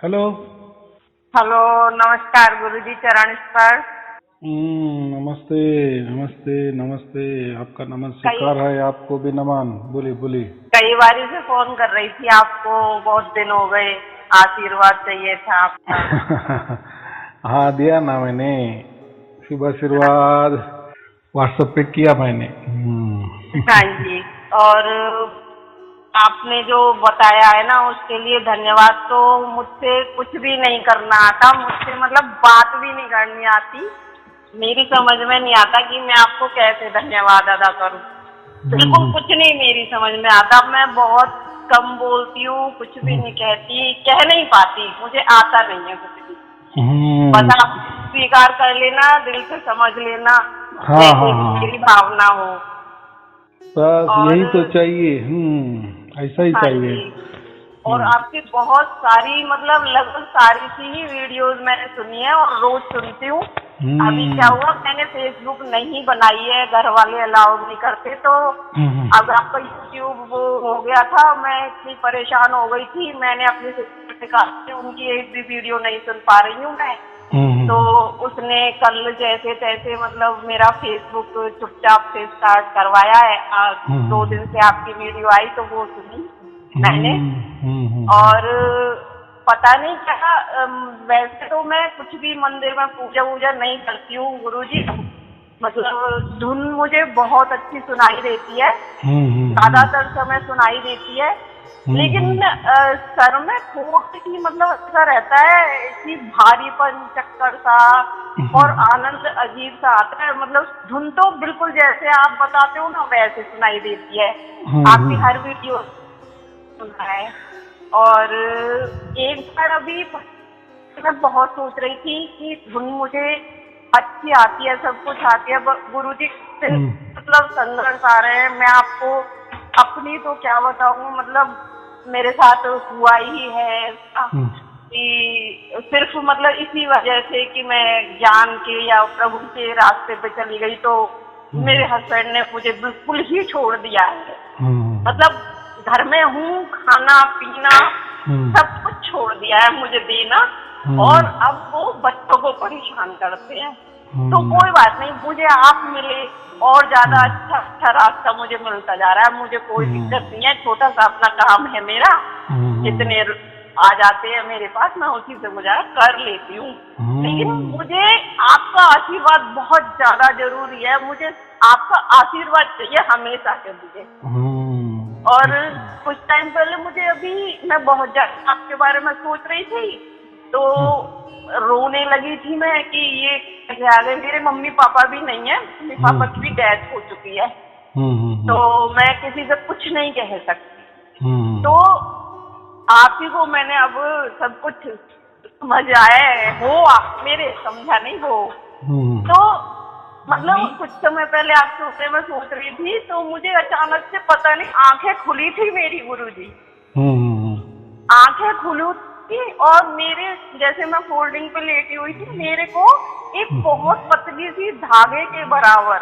Hello. Hello, नमस्कार गुरुजी, चरण स्पर्श। नमस्ते नमस्ते नमस्ते। आपका कई नमस्कार है, आपको भी नमन। बोलिए बोलिए। कई बारी से फोन कर रही थी आपको, बहुत दिन हो गए। आशीर्वाद चाहिए था आपका। हाँ, दिया ना मैंने। शुभ आशीर्वाद व्हाट्सएप पे किया मैंने। हाँ जी। और आपने जो बताया है ना, उसके लिए धन्यवाद। तो मुझसे कुछ भी नहीं करना आता, मुझसे मतलब बात भी नहीं करनी आती। मेरी समझ में नहीं आता कि मैं आपको कैसे धन्यवाद अदा करूं। बिल्कुल हम्म, कुछ नहीं मेरी समझ में आता। मैं बहुत कम बोलती हूँ, कुछ भी हम्म, नहीं कहती, कह नहीं पाती, मुझे आता नहीं है कुछ भी। हम्म, बस आप स्वीकार कर लेना, दिल से समझ लेना, हाँ जैसे हाँ भी हाँ, मेरी भावना हो। बस और यही तो चाहिए। ऐसा ही हाँ चाहिए। जी। और हम्म, आपकी बहुत सारी मतलब लगभग सारी सी ही वीडियोस मैंने सुनी है और रोज सुनती हूँ। अभी क्या हम्म, हुआ, मैंने फेसबुक नहीं बनाई है, घर वाले अलाउ नहीं करते। तो हम्म, अब आपका यूट्यूब वो हो गया था, मैं इतनी परेशान हो गई थी, मैंने अपनी सिस्टर से कहा कि उनकी एक भी वीडियो नहीं सुन पा रही हूँ मैं। तो हम्म, उसने कल जैसे तैसे मतलब मेरा फेसबुक चुपचाप से स्टार्ट करवाया है। आज हम्म, 2 दिन से आपकी वीडियो आई तो वो सुनी मैंने। हम्म, और पता नहीं क्या, वैसे तो मैं कुछ भी मंदिर में पूजा वूजा नहीं करती हूँ गुरुजी। मतलब धुन मुझे बहुत अच्छी सुनाई देती है, ज्यादातर समय सुनाई देती है। लेकिन सर में थोड़ी सी मतलब ऐसा रहता है कि भारीपन चक्कर सा, और आनंद अजीब सा आता है। मतलब धुन तो बिल्कुल जैसे आप बताते हो ना वैसे सुनाई देती है। आपकी हर वीडियो सुना है। और एक बार अभी मैं बहुत सोच रही थी कि धुन मुझे अच्छी आती है, सब कुछ आती है, गुरुजी मतलब संघर्ष आ रहे हैं। मैं आपको अपनी तो क्या बताऊं, मतलब मेरे साथ हुआ ही है ऐसा कि सिर्फ मतलब इसी वजह से कि मैं ज्ञान के या प्रभु के रास्ते पे चली गई, तो मेरे हस्बैंड ने मुझे बिल्कुल ही छोड़ दिया है। मतलब घर में हूँ, खाना पीना सब कुछ छोड़ दिया है मुझे देना, और अब वो बच्चों को परेशान करते हैं। तो कोई बात नहीं, मुझे आप मिले और ज्यादा अच्छा अच्छा रास्ता मुझे मिलता जा रहा है। मुझे कोई दिक्कत नहीं है, छोटा सा अपना काम है मेरा, जितने आ जाते हैं मेरे पास मैं उसी से गुजारा कर लेती हूँ। लेकिन मुझे आपका आशीर्वाद बहुत ज्यादा जरूरी है। मुझे आपका आशीर्वाद चाहिए हमेशा के लिए। और कुछ टाइम पहले मुझे अभी मैं बहुत ज्यादा आपके बारे में सोच रही थी, तो रोने लगी थी मैं कि ये कैसे आ गए। मेरे मम्मी पापा भी नहीं है, मम्मी पापा की भी डेथ हो चुकी है, तो मैं किसी से कुछ नहीं कह सकती। तो आप ही को मैंने अब सब कुछ समझ आया हो, आप मेरे समझा नहीं हो। तो मतलब कुछ समय पहले आपके ऊपर मैं सोच रही थी, तो मुझे अचानक से पता नहीं आंखें खुली थी मेरी गुरुजी। आंखें खुली थी और मेरे जैसे मैं फोल्डिंग पे लेटी हुई थी, मेरे को एक बहुत पतली सी धागे के बराबर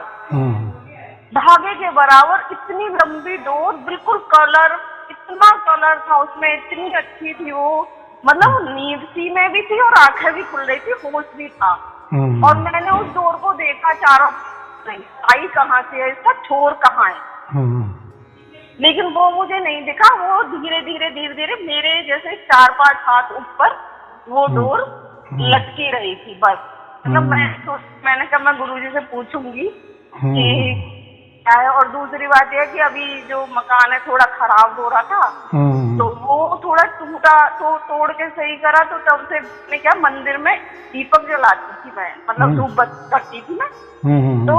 इतनी लंबी डोर, बिल्कुल कलर, इतना कलर था उसमें, इतनी अच्छी थी वो। मतलब नींद सी में भी थी और आंखें भी खुल रही थी, होश भी था। और मैंने उस डोर को देखा चारों, नहीं आई कहाँ से है, इसका छोर कहाँ है, लेकिन वो मुझे नहीं दिखा। वो धीरे धीरे धीरे धीरे मेरे जैसे 4-5 हाथ ऊपर वो डोर लटकी रही थी बस। मतलब मैंने कहा मैं गुरुजी से पूछूंगी कि क्या है। और दूसरी बात यह कि अभी जो मकान है थोड़ा खराब हो रहा था, तो वो थोड़ा टूटा, तो तोड़ के सही करा। तो तब से मैं क्या मंदिर में दीपक जलाती थी मैं, मतलब धूप बत्ती करती थी मैं। तो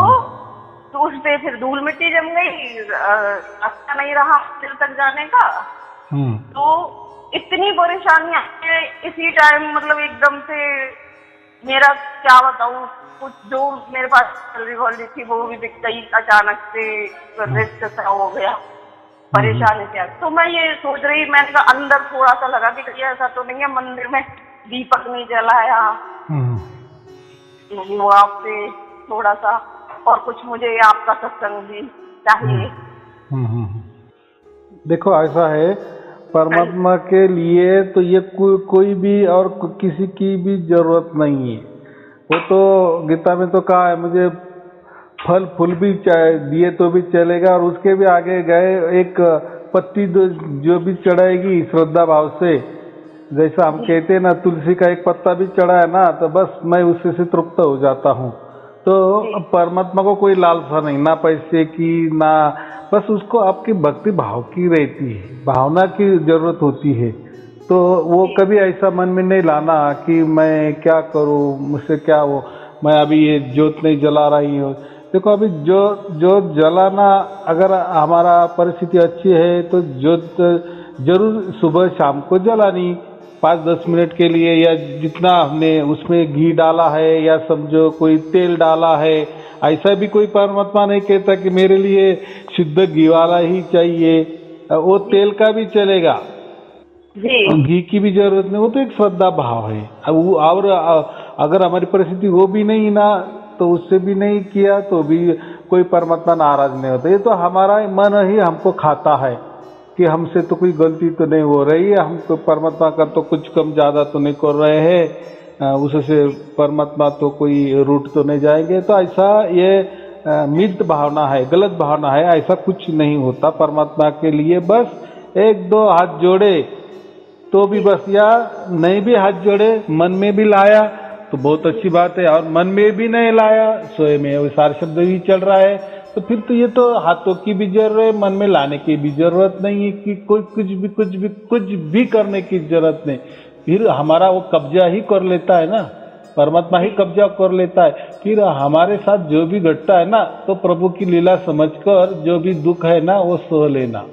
उस पे फिर धूल मिट्टी जम गई, रास्ता नहीं रहा मंदिर तक जाने का। तो इतनी परेशानी आई इसी टाइम, मतलब एकदम से मेरा क्या बताऊं, कुछ जो मेरे पास सैलरी वैलरी थी वो भी बिक गई अचानक से, रिस्क सा हो गया, परेशानी क्या। तो मैं ये सोच रही, मैंने कहा अंदर थोड़ा सा लगा कि कहीं ऐसा तो नहीं है मंदिर में दीपक नहीं जलाया, वो आपसे थोड़ा सा, और कुछ मुझे आपका सत्संग भी चाहिए। देखो ऐसा है, परमात्मा के लिए तो ये कोई भी और किसी की भी जरूरत नहीं है। वो तो गीता में तो कहा है, मुझे फल फूल भी दिए तो भी चलेगा, और उसके भी आगे गए एक पत्ती जो भी चढ़ाएगी श्रद्धा भाव से, जैसा हम कहते हैं ना, तुलसी का एक पत्ता भी चढ़ा है ना तो बस मैं उससे से तृप्त हो जाता हूँ। तो परमात्मा को कोई लालसा नहीं, ना पैसे की ना, बस उसको आपकी भक्ति भाव की रहती है, भावना की जरूरत होती है। तो वो कभी ऐसा मन में नहीं लाना कि मैं क्या करूँ, मुझसे क्या हो, मैं अभी ये ज्योत नहीं जला रही हूँ। देखो अभी ज्योत जलाना, अगर हमारा परिस्थिति अच्छी है तो ज्योत जरूर सुबह शाम को जलानी 5-10 मिनट के लिए, या जितना हमने उसमें घी डाला है या समझो कोई तेल डाला है। ऐसा भी कोई परमात्मा नहीं कहता कि मेरे लिए शुद्ध घी वाला ही चाहिए, वो तेल का भी चलेगा, घी की भी जरूरत नहीं। वो तो एक श्रद्धा भाव है। और अगर हमारी परिस्थिति वो भी नहीं ना, तो उससे भी नहीं किया तो भी कोई परमात्मा नाराज नहीं होता। ये तो हमारा मन ही हमको खाता है कि हमसे तो कोई गलती तो नहीं हो रही है, हमको परमात्मा का तो कुछ कम ज़्यादा तो नहीं कर रहे हैं, उससे परमात्मा तो कोई रूट तो नहीं जाएंगे। तो ऐसा ये मित भावना है, गलत भावना है, ऐसा कुछ नहीं होता परमात्मा के लिए। बस एक दो हाथ जोड़े तो भी बस, या नहीं भी हाथ जोड़े मन में भी लाया तो बहुत अच्छी बात है, और मन में भी नहीं लाया, स्वयं में विसार शब्द भी चल रहा है, तो फिर तो ये तो हाथों की भी जरूरत है, मन में लाने की भी जरूरत नहीं है कि कोई कुछ भी करने की जरूरत नहीं। फिर हमारा वो कब्जा ही कर लेता है ना, परमात्मा ही कब्जा कर लेता है। फिर हमारे साथ जो भी घटता है ना, तो प्रभु की लीला समझकर जो भी दुख है ना वो सह लेना।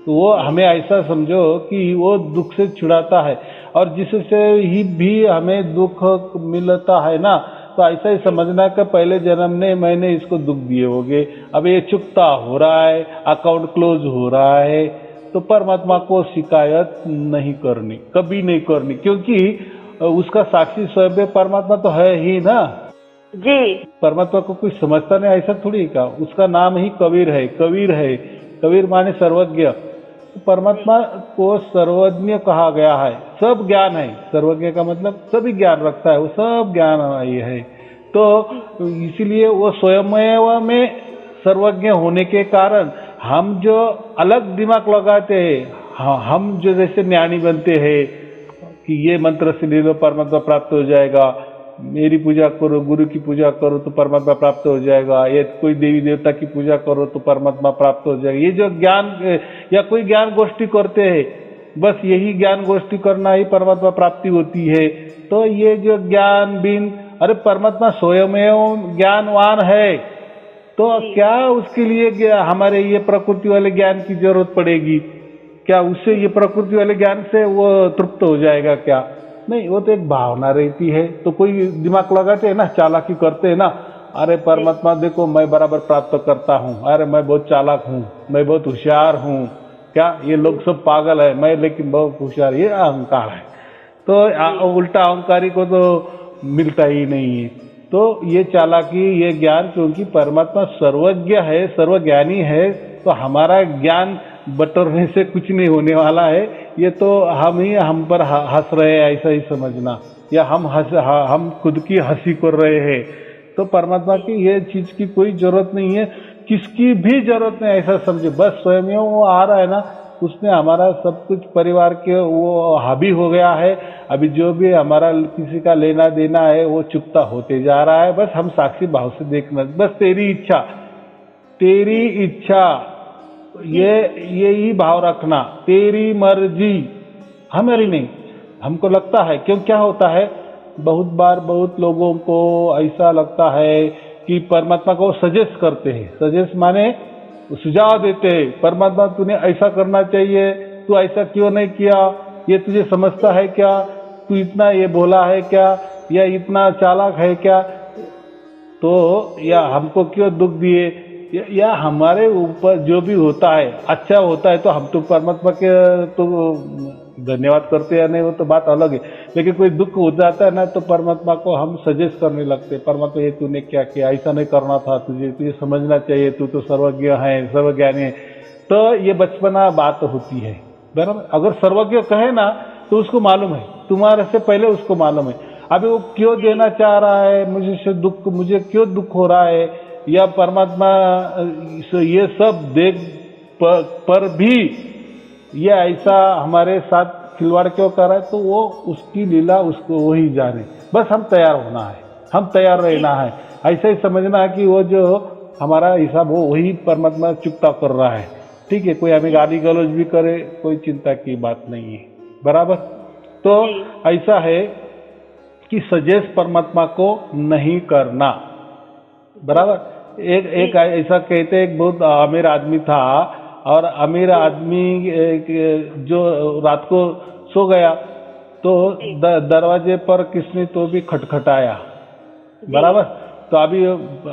तो वो हमें ऐसा समझो कि वो दुख से छुड़ाता है, और जिससे ही भी हमें दुख मिलता है ना, तो ऐसा ही समझना कि पहले जन्म ने मैंने इसको दुख दिए होंगे, अब ये चुकता हो रहा है, अकाउंट क्लोज हो रहा है। तो परमात्मा को शिकायत नहीं करनी, कभी नहीं करनी, क्योंकि उसका साक्षी स्वयं परमात्मा तो है ही ना जी। परमात्मा को कोई समझता नहीं, ऐसा थोड़ी का। उसका नाम ही कबीर है, कबीर है, कबीर माने सर्वज्ञ। परमात्मा को सर्वज्ञ कहा गया है, सब ज्ञान है। सर्वज्ञ का मतलब सभी ज्ञान रखता है, वो सब ज्ञान ये है। तो इसीलिए वो स्वयं में सर्वज्ञ होने के कारण हम जो अलग दिमाग लगाते हैं, हम जो जैसे ज्ञानी बनते हैं कि ये मंत्र से ले लो परमात्मा प्राप्त हो जाएगा, मेरी पूजा करो, गुरु की पूजा करो तो परमात्मा प्राप्त हो जाएगा, या कोई देवी देवता की पूजा करो तो परमात्मा प्राप्त हो जाएगा। ये जो ज्ञान या कोई ज्ञान गोष्ठी करते हैं, बस यही ज्ञान गोष्ठी करना ही परमात्मा प्राप्ति होती है। तो ये जो ज्ञान बिन, अरे परमात्मा स्वयं ज्ञानवान है, तो क्या उसके लिए हमारे ये प्रकृति वाले ज्ञान की जरूरत पड़ेगी क्या? उससे ये प्रकृति वाले ज्ञान से वो तृप्त हो जाएगा क्या? नहीं, वो तो एक भावना रहती है। तो कोई दिमाग लगाते हैं ना, चालाकी करते हैं ना, अरे परमात्मा देखो मैं बराबर प्राप्त करता हूँ, अरे मैं बहुत चालाक हूँ, मैं बहुत होशियार हूँ, क्या ये लोग सब पागल है, मैं लेकिन बहुत होशियार, ये अहंकार है। तो उल्टा अहंकारी को तो मिलता ही नहीं है। तो ये चालाकी, ये ज्ञान, क्योंकि परमात्मा सर्वज्ञ है, सर्वज्ञानी है, तो हमारा ज्ञान बटोरने से कुछ नहीं होने वाला है। ये तो हम पर हंस रहे हैं ऐसा ही समझना, या हम खुद की हंसी कर रहे हैं। तो परमात्मा की ये चीज की कोई जरूरत नहीं है, किसकी भी जरूरत नहीं, ऐसा समझे। बस स्वयं वो आ रहा है ना, उसने हमारा सब कुछ परिवार के वो हावी हो गया है। अभी जो भी हमारा किसी का लेना देना है वो चुकता होते जा रहा है। बस हम साक्षी भाव से देखना, बस तेरी इच्छा, तेरी इच्छा, ये ही भाव रखना, तेरी मर्जी, हमारी नहीं। हमको लगता है, क्यों क्या होता है, बहुत बार बहुत लोगों को ऐसा लगता है कि परमात्मा को सजेस्ट करते हैं। सजेस्ट माने सुझाव देते हैं, परमात्मा तूने ऐसा करना चाहिए, तू ऐसा क्यों नहीं किया, ये तुझे समझता है क्या, तू इतना ये बोला है क्या, या इतना चालाक है क्या, तो या हमको क्यों दुख दिए, या हमारे ऊपर जो भी होता है अच्छा होता है तो हम तो परमात्मा के तो धन्यवाद करते हैं, नहीं वो तो बात अलग है। लेकिन कोई दुख हो जाता है ना, तो परमात्मा को हम सजेस्ट करने लगते, परमात्मा ये तूने क्या किया, ऐसा नहीं करना था, तुझे समझना चाहिए, तू तो सर्वज्ञ है, सर्वज्ञानी है। तो ये बचपना बात होती है, बराबर। अगर सर्वज्ञ कहे ना तो उसको मालूम है, तुम्हारे से पहले उसको मालूम है। अभी वो क्यों देना चाह रहा है, मुझे क्यों दुख हो रहा है, या परमात्मा ये सब देख पर भी ये ऐसा हमारे साथ खिलवाड़ क्यों कर रहा है, तो वो उसकी लीला उसको वही जाने। बस हम तैयार होना है, हम तैयार रहना है। ऐसा ही समझना है कि वो जो हमारा हिसाब वो वही परमात्मा चुकता कर रहा है। ठीक है, कोई हमें गाली गलौज भी करे, कोई चिंता की बात नहीं है, बराबर। तो ऐसा है कि सजेस्ट परमात्मा को नहीं करना, बराबर। एक ऐसा कहते, एक बहुत अमीर आदमी था, और अमीर आदमी जो रात को सो गया तो दरवाजे पर किसने तो भी खटखटाया, बराबर। तो अभी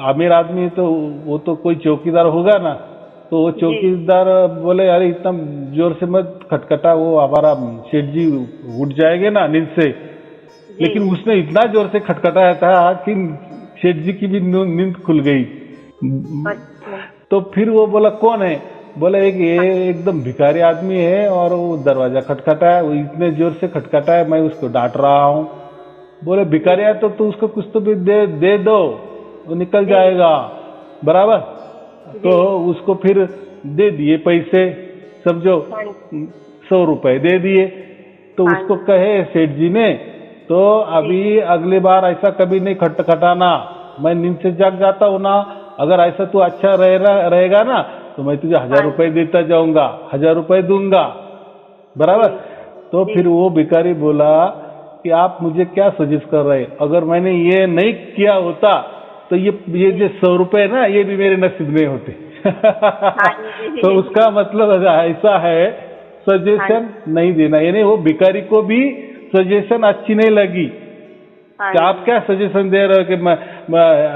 अमीर आदमी तो वो तो कोई चौकीदार होगा ना, तो वो चौकीदार बोले अरे इतना जोर से मत खटखटा, वो हमारा सेठ जी उठ जाएंगे ना नींद से। लेकिन उसने इतना जोर से खटखटाया था कि सेठ जी की भी नींद खुल गई। तो फिर वो बोला कौन है, बोला एक ये एकदम भिखारी आदमी है और वो दरवाजा खटखटाया, वो इतने जोर से खटखटाया, मैं उसको डांट रहा हूँ। बोले भिखारी है तो तू उसको कुछ तो भी दे दो, वो निकल जाएगा, बराबर। तो उसको फिर दे दिए पैसे, समझो 100 रुपए दे दिए। तो उसको कहे सेठ जी ने, तो अभी अगली बार ऐसा कभी नहीं खटखटाना, मैं नींद से जाग जाता हूँ ना, अगर ऐसा तू अच्छा रहेगा ना तो मैं तुझे 1000 रुपए देता जाऊंगा, 1000 रुपए दूंगा, बराबर। तो फिर वो भिखारी बोला कि आप मुझे क्या सजेस्ट कर रहे हैं, अगर मैंने ये नहीं किया होता तो ये जो 100 रुपए ना ये भी मेरे नसीब में होते। तो उसका मतलब ऐसा है, सजेशन नहीं देना, यानी वो भिखारी को भी सजेशन अच्छी नहीं लगी कि आप क्या सजेशन दे रहे हो कि मैं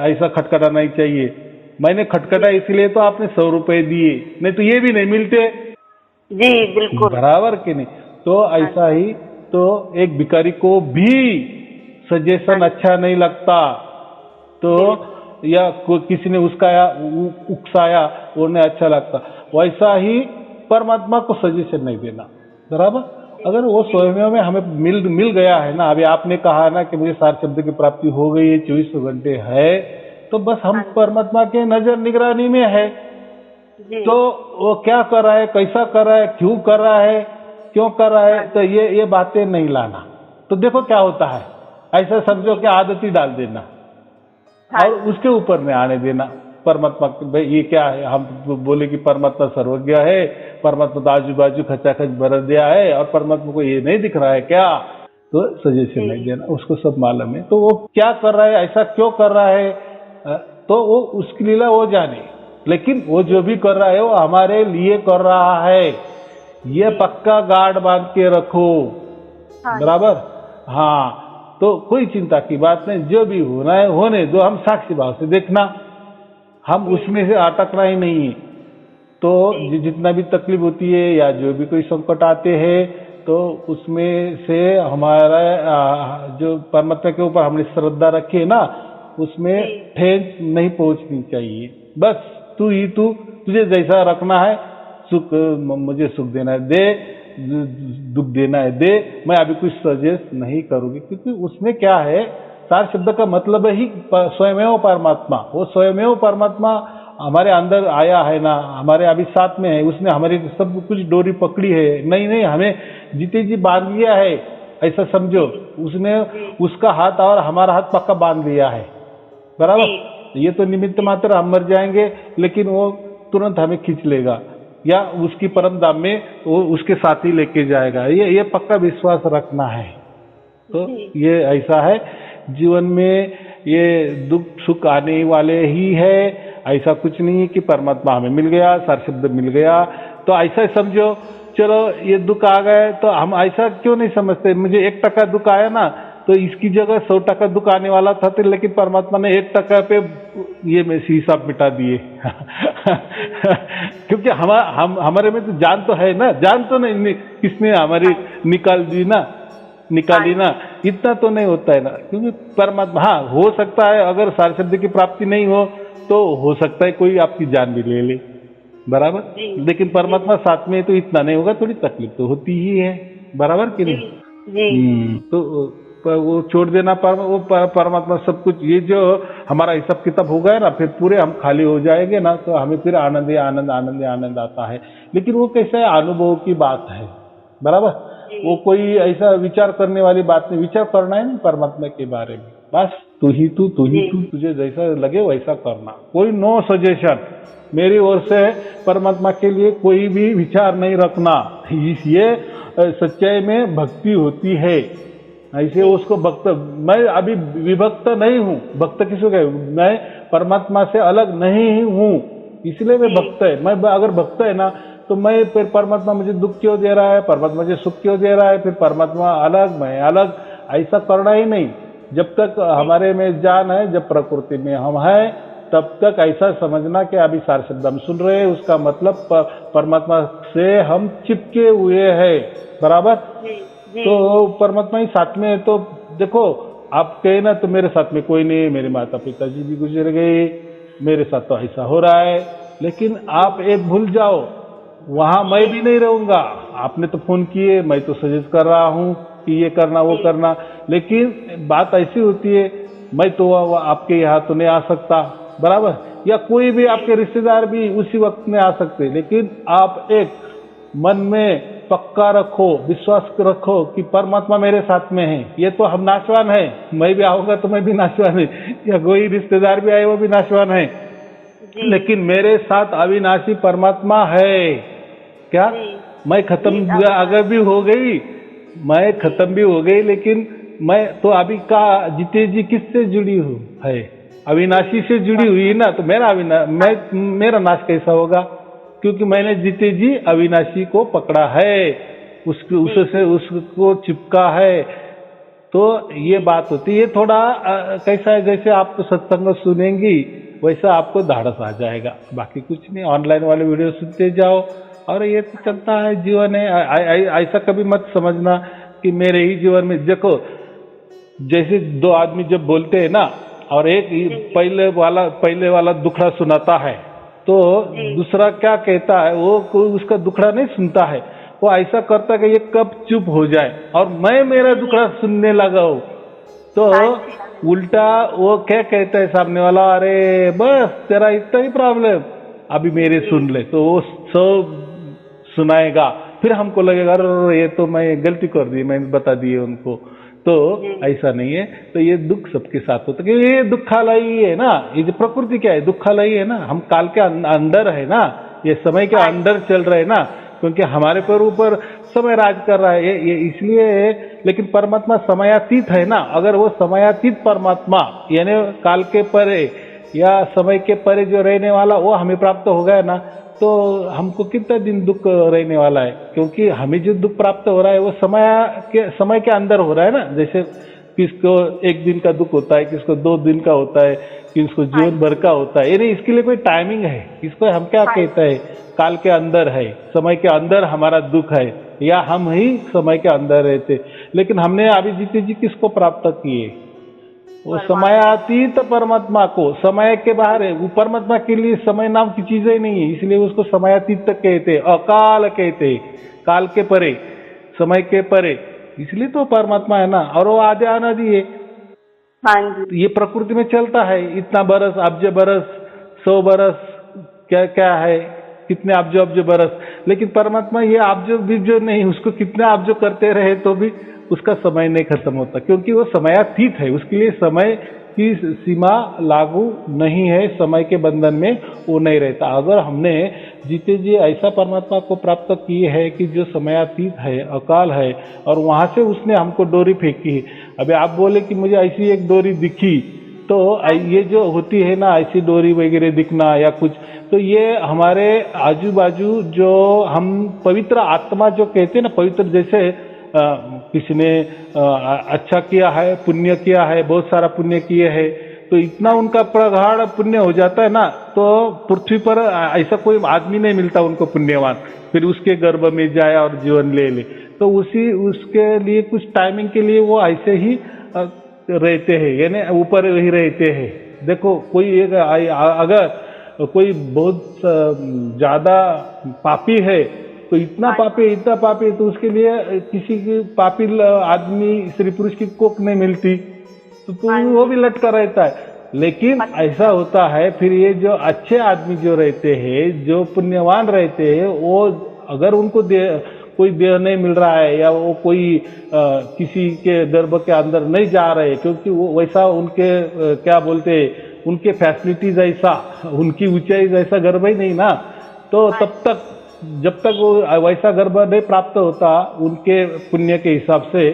ऐसा खटखटा नहीं चाहिए, मैंने खटखटा इसलिए तो आपने 100 रुपए दिए, नहीं तो ये भी नहीं मिलते। जी बिल्कुल, बराबर कि नहीं। तो ऐसा ही तो एक भिखारी को भी सजेशन अच्छा नहीं लगता, तो या किसी ने उसका उकसाया वो नहीं अच्छा लगता, वैसा ही परमात्मा को सजेशन नहीं देना, बराबर। अगर वो स्वयं में हमें मिल गया है ना, अभी आपने कहा ना कि मुझे सार शब्द की प्राप्ति हो गई है, 24 घंटे है, तो बस हम परमात्मा के नजर निगरानी में है। तो वो क्या कर रहा है, कैसा कर रहा है, क्यों कर रहा है, क्यों कर रहा है, तो ये बातें नहीं लाना। तो देखो क्या होता है, ऐसा समझो कि आदत ही डाल देना और उसके ऊपर नहीं आने देना परमात्मा। भाई ये क्या है, हम बोले कि परमात्मा सर्वज्ञ है, परमात्मा तो आजू बाजू खचाखच भर दिया है और परमात्मा को ये नहीं दिख रहा है क्या, तो सजेशन नहीं देना, उसको सब मालूम है। तो वो क्या कर रहा है, ऐसा क्यों कर रहा है, तो वो उसकी लीला वो जाने, लेकिन वो जो भी कर रहा है वो हमारे लिए कर रहा है, ये पक्का गार्ड बांध के रखो, बराबर। हाँ, तो कोई चिंता की बात नहीं, जो भी होना है होने दो, हम साक्षी भाव से देखना, हम उसमें से अटकना ही नहीं है। तो जितना भी तकलीफ होती है या जो भी कोई संकट आते हैं, तो उसमें से हमारा जो परमात्मा के ऊपर हमने श्रद्धा रखी है ना, उसमें ठेस नहीं पहुंचनी चाहिए। बस तुझे जैसा रखना है, सुख मुझे सुख देना है दे, दुख देना है दे, मैं अभी कुछ सजेस्ट नहीं करूंगी, क्योंकि उसमें क्या है, सार शब्द का मतलब ही स्वयमेव परमात्मा, वो स्वयमेव परमात्मा हमारे अंदर आया है ना, हमारे अभी साथ में है, उसने हमारी सब कुछ डोरी पकड़ी है, नहीं हमें जीते जी बांध लिया है, ऐसा समझो। उसने उसका हाथ और हमारा हाथ पक्का बांध लिया है, बराबर। ये तो निमित्त मात्र, हम मर जाएंगे लेकिन वो तुरंत हमें खींच लेगा या उसकी परम धाम में वो उसके साथ ही लेके जाएगा, ये पक्का विश्वास रखना है। तो ये ऐसा है, जीवन में ये दुख सुख आने वाले ही है, ऐसा कुछ नहीं है कि परमात्मा हमें मिल गया, सार शब्द मिल गया तो ऐसा समझो चलो ये दुख आ गए, तो हम ऐसा क्यों नहीं समझते, मुझे 1% दुख आया ना, तो इसकी जगह 100% दुख आने वाला था, तो लेकिन परमात्मा ने 1% पे ये में हिसाब मिटा दिए। क्योंकि हमारे में तो जान तो है ना, जान तो नहीं किसने हमारी निकाली ना, इतना तो नहीं होता है ना, क्योंकि परमात्मा, हाँ हो सकता है अगर सार शब्द की प्राप्ति नहीं हो तो हो सकता है कोई आपकी जान भी ले ले, बराबर। जी। लेकिन परमात्मा साथ में है तो इतना नहीं होगा, थोड़ी तकलीफ तो होती ही है, बराबर कि जी नहीं? जी तो वो छोड़ देना, परमात्मा सब कुछ, ये जो हमारा हिसाब किताब हो गया ना, फिर पूरे हम खाली हो जाएंगे ना, तो हमें फिर आनंद ही आनंद आनंद ही आनंद आता है। लेकिन वो कैसा है, अनुभव की बात है, बराबर। जी वो कोई ऐसा विचार करने वाली बात नहीं, विचार करना है ना परमात्मा के बारे में, बस तू ही तू, तुझे जैसा लगे वैसा करना, कोई नो सजेशन मेरी ओर से परमात्मा के लिए कोई भी विचार नहीं रखना। ये सच्चाई में भक्ति होती है। ऐसे उसको भक्त, मैं अभी विभक्त नहीं हूँ, भक्त किसको कहे, मैं परमात्मा से अलग नहीं हूँ, इसलिए मैं भक्त है। मैं अगर भक्त है ना, तो मैं फिर परमात्मा मुझे दुख क्यों दे रहा है, परमात्मा मुझे सुख क्यों दे रहा है, फिर परमात्मा अलग मैं अलग, ऐसा करना ही नहीं। जब तक हमारे में जान है, जब प्रकृति में हम है, तब तक ऐसा समझना कि अभी सारे शब्द हम सुन रहे हैं, उसका मतलब परमात्मा से हम चिपके हुए हैं, बराबर। तो परमात्मा ही साथ में है। तो देखो, आप कहे ना तो मेरे साथ में कोई नहीं, मेरे माता पिताजी भी गुजर गए, मेरे साथ तो ऐसा हो रहा है, लेकिन आप एक भूल जाओ, वहां मैं भी नहीं रहूंगा। आपने तो फोन किए, मैं तो सजेस्ट कर रहा हूँ कि ये करना वो करना, लेकिन बात ऐसी होती है, मैं तो आपके यहाँ तो नहीं आ सकता, बराबर, या कोई भी आपके रिश्तेदार भी उसी वक्त में आ सकते, लेकिन आप एक मन में पक्का रखो, विश्वास रखो कि परमात्मा मेरे साथ में है। ये तो हम नाशवान है, मैं भी आऊंगा तो मैं भी नाशवान है, या कोई रिश्तेदार भी आए वो भी नाशवान है, लेकिन मेरे साथ अविनाशी परमात्मा है। क्या मैं खत्म अगर भी हो गई, मैं खत्म भी हो गई, लेकिन मैं तो अभी का जीते जी किससे जुड़ी हूँ है, अविनाशी से जुड़ी हुई ना, तो मेरा नाश कैसा होगा, क्योंकि मैंने जीते जी अविनाशी को पकड़ा है, उसको चिपका है। तो ये बात होती है। थोड़ा कैसा है, जैसे आप तो सत्संग सुनेंगी वैसा आपको धाड़स आ जाएगा, बाकी कुछ नहीं। ऑनलाइन वाले वीडियो सुनते जाओ, और ये तो चलता है, जीवन है। ऐसा कभी मत समझना कि मेरे ही जीवन में, देखो जैसे दो आदमी जब बोलते हैं ना, और एक पहले वाला दुखड़ा सुनाता है, तो दूसरा क्या कहता है, वो कोई उसका दुखड़ा नहीं सुनता है, वो ऐसा करता है कि ये कब चुप हो जाए और मैं मेरा दुखड़ा सुनने लगा हूं। तो उल्टा वो क्या कहता है सामने वाला, अरे बस तेरा इतना ही प्रॉब्लम, अभी मेरे सुन ले, तो वो सब सुनाएगा, फिर हमको लगेगा अरे ये तो मैं गलती कर दी, मैंने बता दिए उनको। तो ऐसा नहीं है। तो ये दुख सबके साथ होता है, क्योंकि ये दुखालयी है ना, ये जो प्रकृति क्या है, दुखालयी है ना, हम काल के अंदर है ना, ये समय के अंदर चल रहे हैं ना, क्योंकि हमारे पर ऊपर समय राज कर रहा है, ये इसलिए। लेकिन परमात्मा समयातीत है ना, अगर वो समयातीत परमात्मा यानी काल के परे या समय के परे जो रहने वाला वो हमें प्राप्त हो गया ना, तो हमको कितना दिन दुख रहने वाला है, क्योंकि हमें जो दुख प्राप्त हो रहा है वो समय के अंदर हो रहा है ना। जैसे किसको एक दिन का दुख होता है, किसको 2 दिन का होता है, किसको जीवन भर का होता है, यानी इसके लिए कोई टाइमिंग है। इसको हम क्या कहते हैं, काल के अंदर है, समय के अंदर हमारा दुख है, या हम ही समय के अंदर रहते। लेकिन हमने अभी जीते जी किसको प्राप्त किए, वो समयातीत परमात्मा को, समय के बाहर है। वो परमात्मा के लिए समय नाम की चीज ही नहीं है, इसलिए उसको समयातीत कहते, अकाल कहते, काल के परे, समय के परे, इसलिए तो परमात्मा है ना। और वो आदि अनादि है। हाँ जी। ये प्रकृति में चलता है, इतना बरस, अब्ज बरस, 100 बरस, क्या क्या है, कितने अब्ज बरस। लेकिन परमात्मा ये अब्ज जो नहीं, उसको कितने अब्ज करते रहे तो भी उसका समय नहीं खत्म होता, क्योंकि वो समयातीत है। उसके लिए समय की सीमा लागू नहीं है, समय के बंधन में वो नहीं रहता। अगर हमने जीते जी ऐसा परमात्मा को प्राप्त किए है कि जो समयातीत है, अकाल है, और वहां से उसने हमको डोरी फेंकी है। अभी आप बोले कि मुझे ऐसी एक डोरी दिखी, तो ये जो होती है ना ऐसी डोरी वगैरह दिखना या कुछ, तो ये हमारे आजू बाजू जो हम पवित्र आत्मा जो कहते हैं ना, पवित्र जैसे किसी ने अच्छा किया है, पुण्य किया है, बहुत सारा पुण्य किए है, तो इतना उनका प्रगाढ़ पुण्य हो जाता है ना, तो पृथ्वी पर ऐसा कोई आदमी नहीं मिलता उनको पुण्यवान, फिर उसके गर्भ में जाए और जीवन ले ले। तो उसके लिए कुछ टाइमिंग के लिए वो ऐसे ही रहते हैं, यानी ऊपर ही रहते हैं। देखो कोई अगर कोई बहुत ज्यादा पापी है तो इतना पापी है, तो उसके लिए किसी की पापी आदमी स्त्री पुरुष की कोख नहीं मिलती, तो वो भी लटका रहता है। लेकिन ऐसा होता है फिर ये जो अच्छे आदमी जो रहते हैं, जो पुण्यवान रहते हैं, वो अगर उनको कोई देह नहीं मिल रहा है या वो कोई किसी के गर्भ के अंदर नहीं जा रहे, क्योंकि वो वैसा उनके क्या बोलते उनके फैसिलिटीज ऐसा, उनकी ऊंचाई जैसा गर्भ ही नहीं ना, तो तब तक जब तक वो वैसा गर्भ नहीं प्राप्त होता उनके पुण्य के हिसाब से,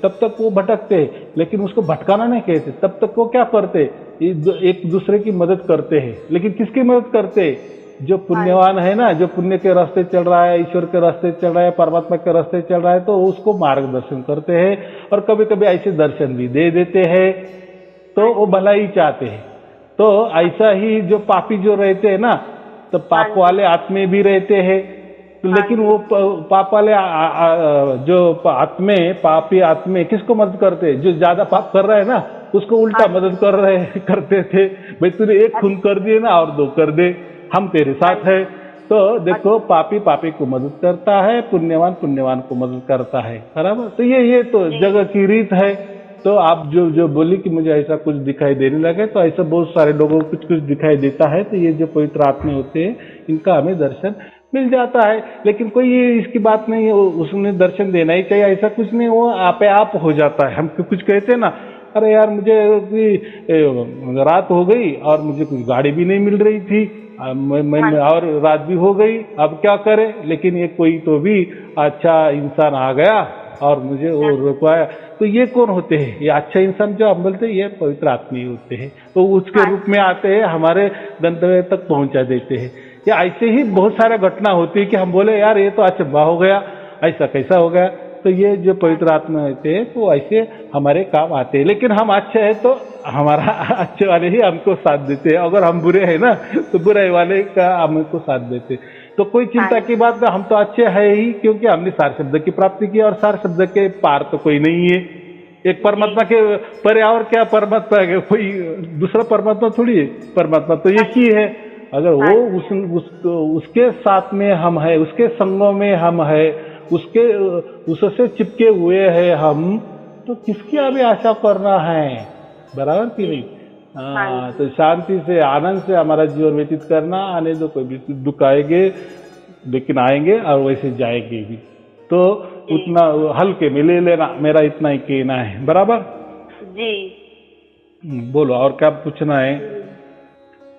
तब तक वो भटकते। लेकिन उसको भटकाना नहीं कहते, तब तक वो क्या करते, एक दूसरे की मदद करते हैं। लेकिन किसकी मदद करते? जो पुण्यवान है ना, जो पुण्य के रास्ते चल रहा है, ईश्वर के रास्ते चल रहा है, परमात्मा के रास्ते चल रहा है, तो उसको मार्गदर्शन करते हैं और कभी कभी ऐसे दर्शन भी दे देते हैं, तो वो भलाई चाहते हैं। तो ऐसा ही जो पापी जो रहते हैं ना, तो पाप वाले आत्मे भी रहते हैं, तो लेकिन वो पाप वाले जो आत्मे, पापी आत्मे किसको मदद करते? जो ज्यादा पाप कर रहे हैं ना, उसको उल्टा मदद करते थे, भाई तूने एक खून कर दिए ना और 2 कर दे, हम तेरे साथ है। तो देखो, पापी को मदद करता है, पुण्यवान को मदद करता है, बराबर। तो ये तो जगह की रीत है। तो आप जो बोली कि मुझे ऐसा कुछ दिखाई देने लगे, तो ऐसा बहुत सारे लोगों को कुछ दिखाई देता है। तो ये जो पवित्र आत्मा होते हैं, इनका हमें दर्शन मिल जाता है। लेकिन कोई इसकी बात नहीं है उसने दर्शन देना ही चाहिए, ऐसा कुछ नहीं, वो आपे आप हो जाता है। हम कुछ कहते हैं ना, अरे यार मुझे रात हो गई और मुझे कुछ गाड़ी भी नहीं मिल रही थी, और रात भी हो गई, अब क्या करें? लेकिन ये कोई तो भी अच्छा इंसान आ गया और मुझे वो रुकवाया। तो ये कौन होते हैं? ये अच्छा इंसान जो हम बोलते हैं, ये पवित्र आत्मा ही होते हैं। तो उसके रूप में आते हैं, हमारे गंतव्य तक पहुंचा देते हैं। या ऐसे ही बहुत सारे घटना होती है कि हम बोले यार ये तो अचंभा हो गया, ऐसा कैसा हो गया। तो ये जो पवित्र आत्मा होते हैं, तो ऐसे हमारे काम आते हैं। लेकिन हम अच्छे हैं तो हमारा अच्छे वाले ही हमको साथ देते हैं, अगर हम बुरे हैं ना, तो बुरे वाले का हमको साथ देते। तो कोई चिंता की बात नहीं, हम तो अच्छे हैं ही, क्योंकि हमने सार शब्द की प्राप्ति की, और सार शब्द के पार तो कोई नहीं है। एक परमात्मा के परे और क्या परमात्मा है? कोई दूसरा परमात्मा थोड़ी है, परमात्मा तो एक ही है। अगर वो उसके साथ में हम है, उसके संगों में हम है, उससे चिपके हुए हैं हम, तो किसकी अभी आशा करना है, बराबर कि नहीं? तो शांति से, आनंद से हमारा जीवन व्यतीत करना, आने दो, कोई भी दुख आएंगे लेकिन आएंगे और वैसे जाएंगे भी। तो उतना हल्के में ले लेना, मेरा इतना ही कहना है, बराबर जी। बोलो और क्या पूछना है?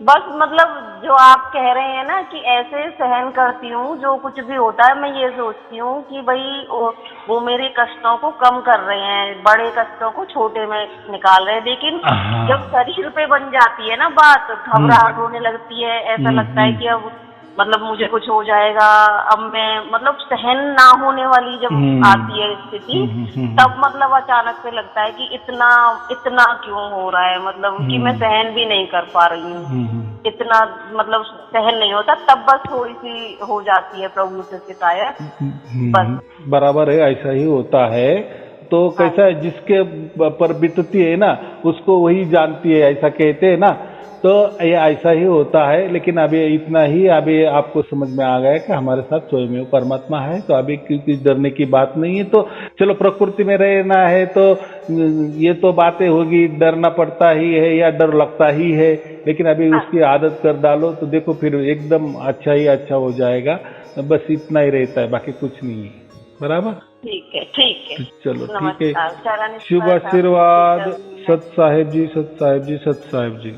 बस मतलब जो आप कह रहे हैं ना कि ऐसे सहन करती हूँ, जो कुछ भी होता है मैं ये सोचती हूँ कि भाई वो मेरे कष्टों को कम कर रहे हैं, बड़े कष्टों को छोटे में निकाल रहे हैं। लेकिन जब शरीर पे बन जाती है ना बात, घबराहट होने लगती है, ऐसा लगता है कि अब मतलब मुझे कुछ हो जाएगा, अब मैं मतलब सहन ना होने वाली जब आती है स्थिति, तब मतलब अचानक से लगता है कि इतना क्यों हो रहा है, मतलब कि मैं सहन भी नहीं कर पा रही हूँ, इतना मतलब सहन नहीं होता। तब बस थोड़ी सी हो जाती है प्रभु से शिकायत, बस। बराबर है, ऐसा ही होता है। तो कैसा है, जिसके पर बीतती है ना, उसको वही जानती है, ऐसा कहते हैं ना। तो ये ऐसा ही होता है। लेकिन अभी इतना ही, अभी आपको समझ में आ गया कि हमारे साथ स्वयं परमात्मा है, तो अभी किसी डरने की बात नहीं है। तो चलो, प्रकृति में रहना है तो ये तो बातें होगी, डरना पड़ता ही है या डर लगता ही है। लेकिन अभी उसकी आदत कर डालो तो देखो फिर एकदम अच्छा ही अच्छा हो जाएगा। बस इतना ही रहता है, बाकी कुछ नहीं है, बराबर। ठीक है। चलो ठीक है, शुभ आशीर्वाद। सत साहेब जी, सत साहेब जी, सत साहेब जी।